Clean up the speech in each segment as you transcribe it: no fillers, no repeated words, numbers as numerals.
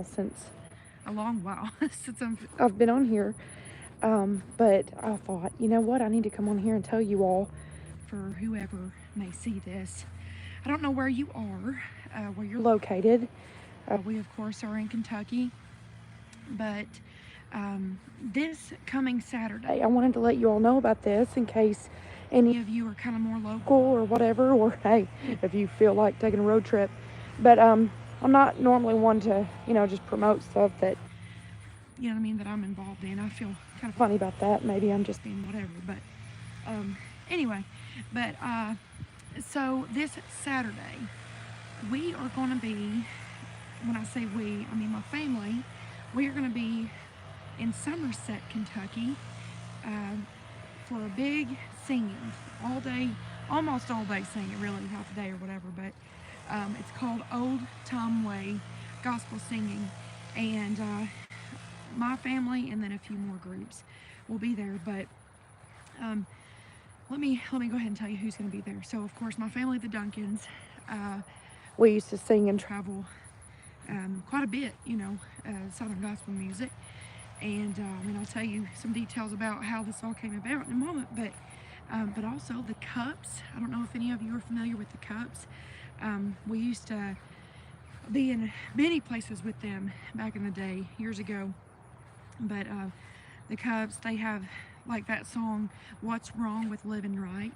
while since A long while since I've been on here. But I thought, you know what? I need to come on here and tell you all. for whoever may see this. I don't know where you are, where you're Located. We, of course, are in Kentucky, but this coming Saturday, I wanted to let you all know about this in case any of you are kind of more local or whatever, or hey, if you feel like taking a road trip. But I'm not normally one to, just promote stuff that, you know what I mean, that I'm involved in. I feel kind of funny about that. Maybe I'm just being whatever, but anyway, but so this Saturday, we are going to be, when I say we, I mean my family, we are going to be in Somerset, Kentucky, uh, for a big singing, all day, almost all day singing, really, half a day or whatever, but it's called Old Tom Way Gospel Singing, and my family and then a few more groups will be there, but let me go ahead and tell you who's going to be there. So, of course, my family, the Duncans, we used to sing and travel quite a bit, Southern gospel music. And I'll tell you some details about how this all came about in a moment. But also the Cups. I don't know if any of you are familiar with the Cups. We used to be in many places with them back in the day, years ago. But the Cups, they have like that song, "What's Wrong with Living Right?"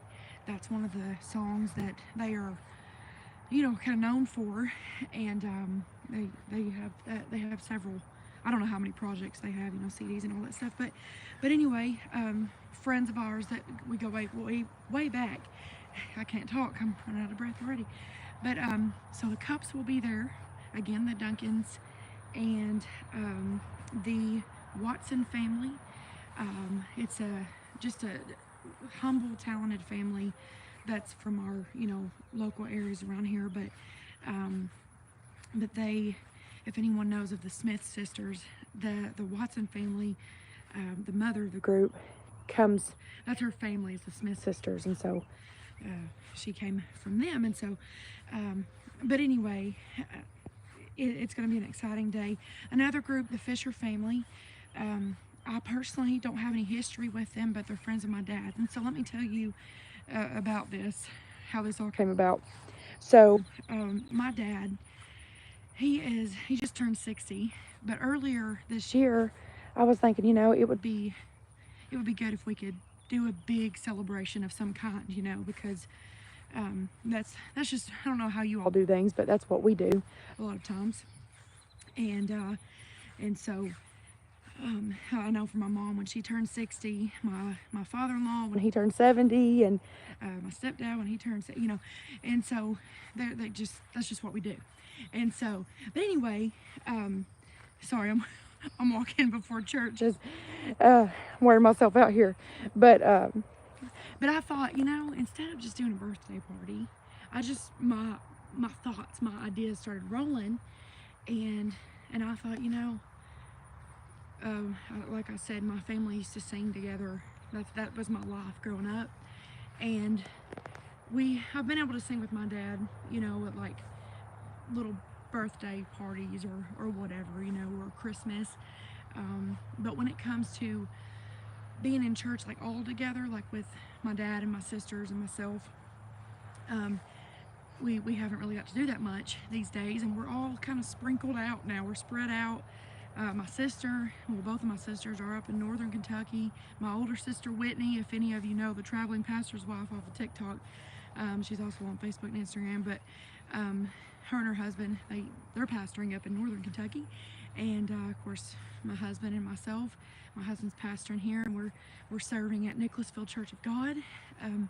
That's one of the songs that they are, kind of known for, and they have several. I don't know how many projects they have, CDs and all that stuff. But anyway, friends of ours that we go way back. I can't talk. I'm running out of breath already. But so the Cups will be there again. The Duncans and the Watson family. It's just a humble, talented family that's from our local areas around here. But they, if anyone knows of the Smith sisters, the Watson family, the mother of the group comes. That's her family, is the Smith sisters, and so she came from them, and so. But anyway, it's going to be an exciting day. Another group, the Fisher family. I personally don't have any history with them, but they're friends of my dad, and so let me tell you about this, how this all came about. So my dad. He just turned 60, but earlier this year, I was thinking, it would be good if we could do a big celebration of some kind, because that's just, I don't know how you all do things, but that's what we do a lot of times. And so I know for my mom, when she turned 60, my father-in-law when he turned 70, and my stepdad when he turned, and so that's just what we do. And so, but anyway, sorry, I'm walking before church, just wearing myself out here, but I thought, instead of just doing a birthday party, my thoughts, my ideas started rolling, and I thought, like I said, my family used to sing together. That was my life growing up, and I've been able to sing with my dad, at like little birthday parties or whatever, or Christmas. But when it comes to being in church, like all together, like with my dad and my sisters and myself, we haven't really got to do that much these days, and we're all kind of sprinkled out now. We're spread out. Both of my sisters are up in northern Kentucky. My older sister, Whitney, if any of you know, the traveling pastor's wife off of TikTok, she's also on Facebook and Instagram, but her and her husband, they're pastoring up in northern Kentucky, and of course my husband and myself. My husband's pastoring here, and we're serving at Nicholasville Church of God, and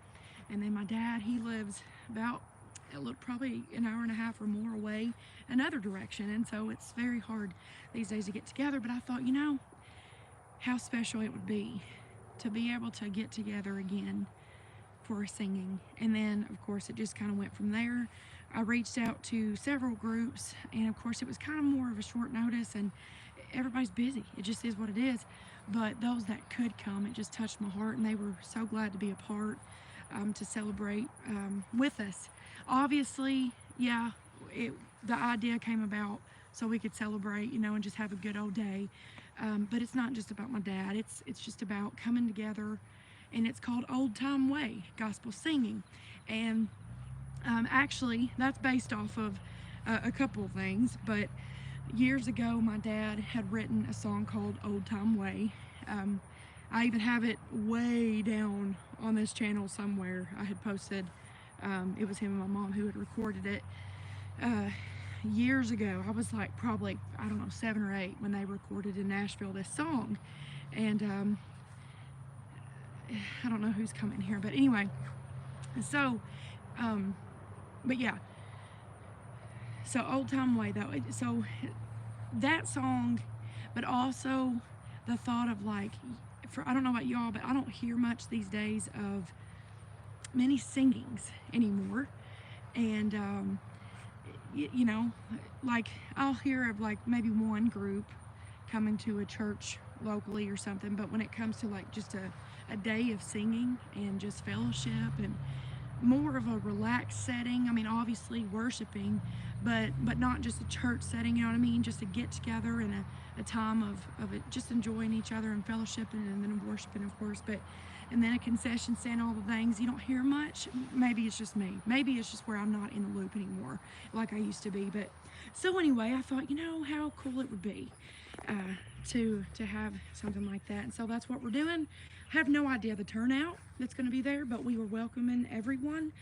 then my dad, he lives about probably an hour and a half or more away another direction, and so it's very hard these days to get together. But I thought, how special it would be to be able to get together again for singing. And then of course it just kind of went from there. I reached out to several groups, and of course it was kind of more of a short notice, and everybody's busy. It just is what it is. But those that could come, it just touched my heart, and they were so glad to be a part, to celebrate with us. Obviously, the idea came about so we could celebrate, and just have a good old day. But it's not just about my dad. It's just about coming together, and it's called Old Time Way Gospel Singing, and actually that's based off of a couple of things. But years ago, my dad had written a song called Old Time Way. I even have it way down on this channel somewhere. I had posted, it was him and my mom who had recorded it years ago. I was like probably, I don't know, 7 or 8 when they recorded in Nashville this song. And I don't know who's coming here, but anyway, so, but yeah, so Old Time Way though, so that song, but also the thought of like, I don't know about y'all, but I don't hear much these days of many singings anymore. And like I'll hear of like maybe one group coming to a church locally or something, but when it comes to like just a day of singing and just fellowship and more of a relaxed setting, I mean obviously worshiping, but not just a church setting, you know what I mean, just a get together and a time of it, just enjoying each other and fellowshipping and then worshiping, of course, and then a concession stand, all the things you don't hear much. Maybe it's just me, maybe it's just where I'm not in the loop anymore like I used to be. But so anyway, I thought, how cool it would be to have something like that, and so that's what we're doing. I have no idea the turnout that's going to be there, but we were welcoming everyone.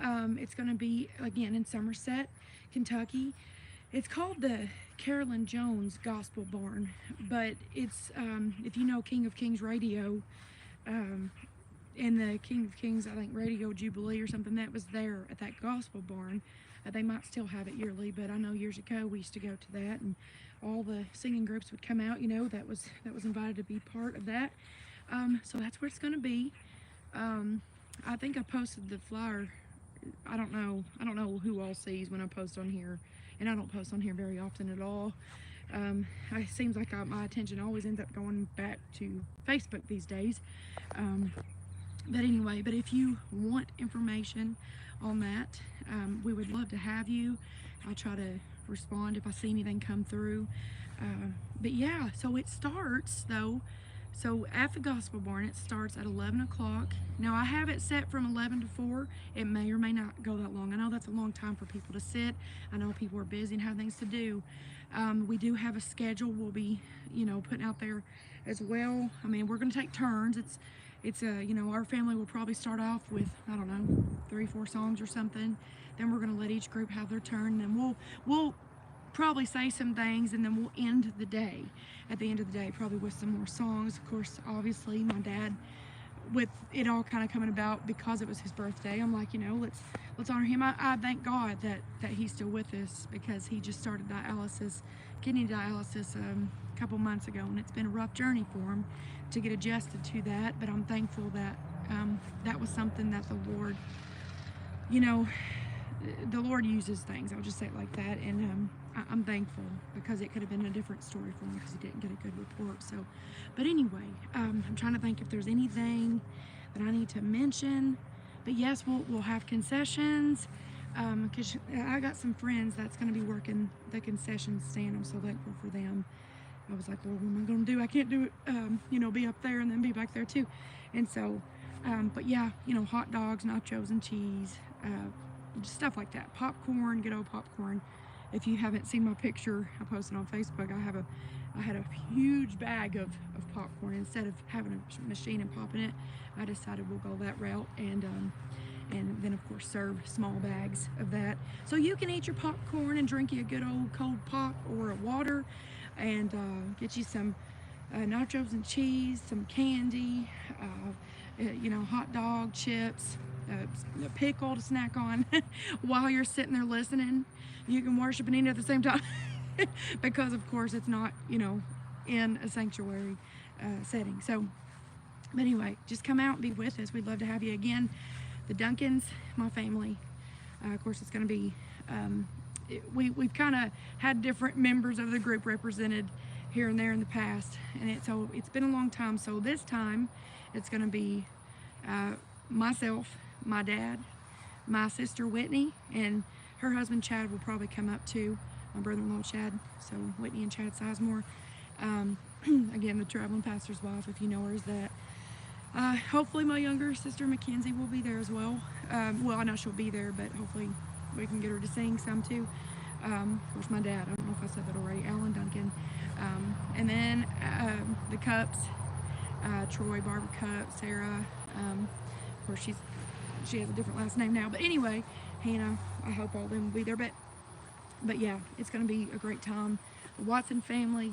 It's going to be again in Somerset, Kentucky. It's called the Carolyn Jones Gospel Barn, but it's if you know King of Kings Radio, and the King of Kings, I think Radio Jubilee or something, that was there at that Gospel Barn. They might still have it yearly, but I know years ago we used to go to that, and all the singing groups would come out. That was invited to be part of that. So that's where it's going to be. I think I posted the flyer. I don't know who all sees when I post on here, and I don't post on here very often at all. It seems like my attention always ends up going back to Facebook these days. But anyway, but if you want information on that, we would love to have you. I'll try to respond if I see anything come through. But yeah, so it starts though. So at the Gospel Barn, it starts at 11 o'clock. Now I have it set from 11 to 4. It may or may not go that long. I know that's a long time for people to sit. I know people are busy and have things to do. We do have a schedule we'll be, putting out there as well. I mean, we're going to take turns. It's our family will probably start off with, I don't know, 3-4 songs or something. Then we're going to let each group have their turn. And then we'll probably say some things, and then we'll end the day at the end of the day probably with some more songs. Of course, obviously my dad, with it all kind of coming about because it was his birthday, I'm like, let's honor him. I thank God that he's still with us, because he just started kidney dialysis a couple months ago, and it's been a rough journey for him to get adjusted to that. But I'm thankful that that was something that the Lord uses things, I'll just say it like that. And I'm thankful, because it could have been a different story for him because he didn't get a good report. So, but anyway, I'm trying to think if there's anything that I need to mention. But yes, we'll have concessions, because I got some friends that's going to be working the concession stand. I'm so thankful for them. I was like, Lord, what am I going to do? I can't do it, be up there and then be back there too. And so, but yeah, hot dogs, nachos and cheese, just stuff like that. Popcorn, good old popcorn. If you haven't seen my picture I posted on Facebook, I had a huge bag of popcorn. Instead of having a machine and popping it, I decided we'll go that route, and then of course serve small bags of that. So you can eat your popcorn and drink you a good old cold pop or a water, and get you some nachos and cheese, some candy, hot dog, chips, a pickle to snack on while you're sitting there listening. You can worship and eat at the same time because of course it's not, in a sanctuary setting. So, but anyway, just come out and be with us. We'd love to have you again. The Duncans, my family, of course it's going to be, we've kind of had different members of the group represented here and there in the past, and it's been a long time. So this time it's going to be myself, my dad, my sister Whitney, and her husband Chad will probably come up too my brother-in-law Chad, so Whitney and Chad Sizemore. Again, the traveling pastor's wife, if you know her, is that. Hopefully my younger sister Mackenzie will be there as well. Well, I know she'll be there, but hopefully we can get her to sing some too. Of course, my dad, I don't know if I said that already, Alan Duncan. And then the Cups, Troy, Barbara Cup, Sarah. Of course, she has a different last name now. But anyway, Hannah, I hope all of them will be there. But yeah, it's going to be a great time. The Watson family,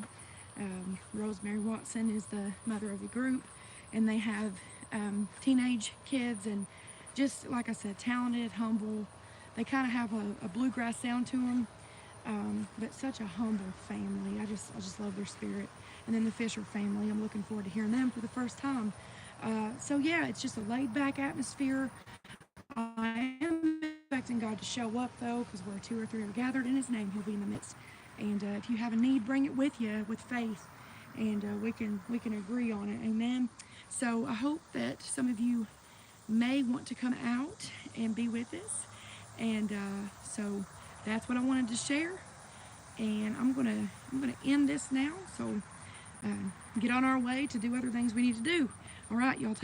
Rosemary Watson is the mother of the group, and they have teenage kids, and just like I said, talented, humble. They kind of have a bluegrass sound to them, but such a humble family. I just love their spirit. And then the Fisher family, I'm looking forward to hearing them for the first time. So yeah, it's just a laid-back atmosphere. I am expecting God to show up though, because where 2 or 3 are gathered in His name, He'll be in the midst. And if you have a need, bring it with you with faith, and we can agree on it. Amen. So I hope that some of you may want to come out and be with us. And so that's what I wanted to share. And I'm gonna end this now. So get on our way to do other things we need to do. All right, y'all.